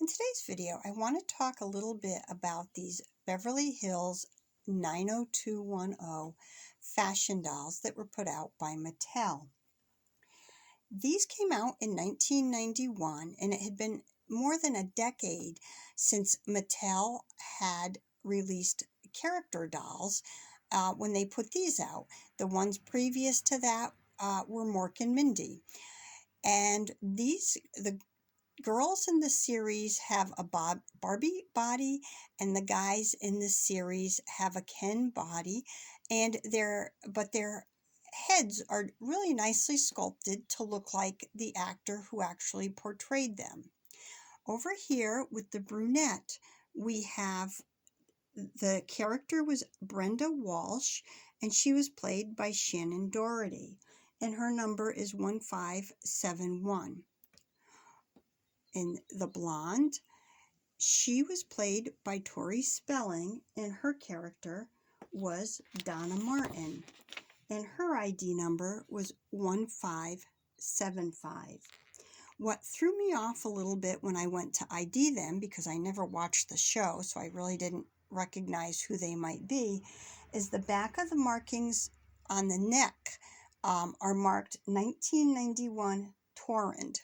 In today's video, I want to talk a little bit about these Beverly Hills 90210 fashion dolls that were put out by Mattel. These came out in 1991, and it had been more than a decade since Mattel had released character dolls when they put these out. The ones previous to that were Mork and Mindy. And the girls in the series have a Barbie body, and the guys in the series have a Ken body, and their heads are really nicely sculpted to look like the actor who actually portrayed them. Over here with the brunette, we have the character was Brenda Walsh, and she was played by Shannon Doherty, and her number is 1571. In the blonde, she was played by Tori Spelling, and her character was Donna Martin, and her ID number was 1575. What threw me off a little bit when I went to ID them, because I never watched the show, so I really didn't recognize who they might be, is the back of the markings on the neck are marked 1991 Torrand. Torand.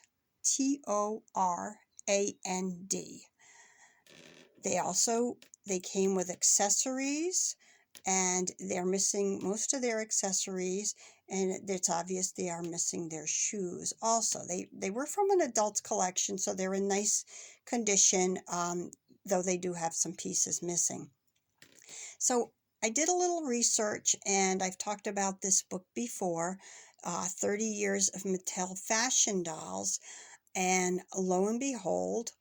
They came with accessories, and they're missing most of their accessories, and it's obvious they are missing their shoes also. They were from an adult collection, so they're in nice condition, though they do have some pieces missing. So I did a little research, and I've talked about this book before, 30 Years of Mattel Fashion Dolls. And lo and behold,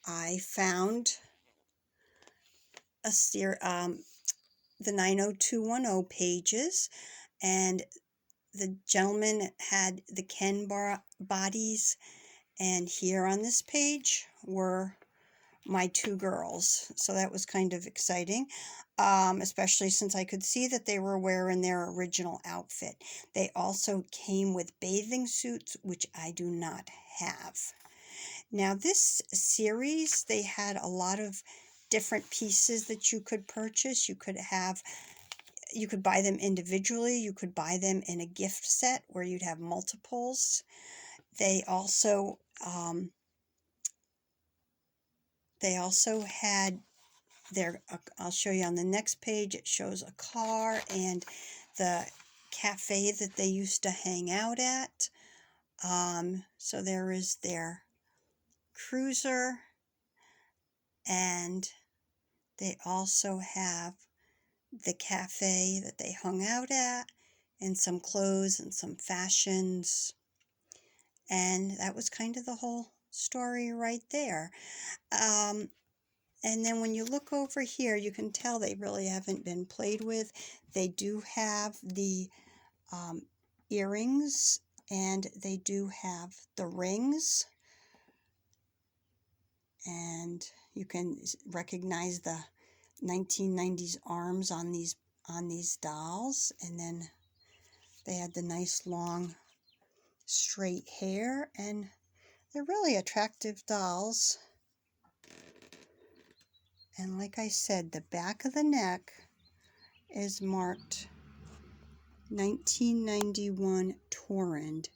I found the 90210 pages, and the gentleman had the Ken bodies, and here on this page were my two girls. So that was kind of exciting, especially since I could see that they were wearing their original outfit. They also came with bathing suits, which I do not have. Now this series, they had a lot of different pieces that you could purchase. You could buy them individually. You could buy them in a gift set where you'd have multiples. They also had I'll show you on the next page, it shows a car and the cafe that they used to hang out at. So there is their cruiser, and they also have the cafe that they hung out at, and some clothes and some fashions. And that was kind of the whole story right there. And then when you look over here, you can tell they really haven't been played with. They do have the earrings, and they do have the rings. And you can recognize the 1990s arms on these dolls. And then they had the nice long straight hair, and they're really attractive dolls. And like I said, the back of the neck is marked 1991 Torrand,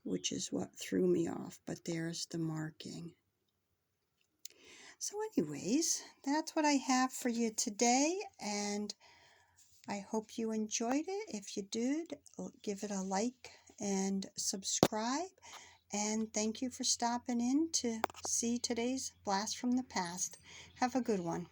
which is what threw me off, but there's the marking. So anyways, that's what I have for you today, and I hope you enjoyed it. If you did, give it a like and subscribe. And thank you for stopping in to see today's Blast from the Past. Have a good one.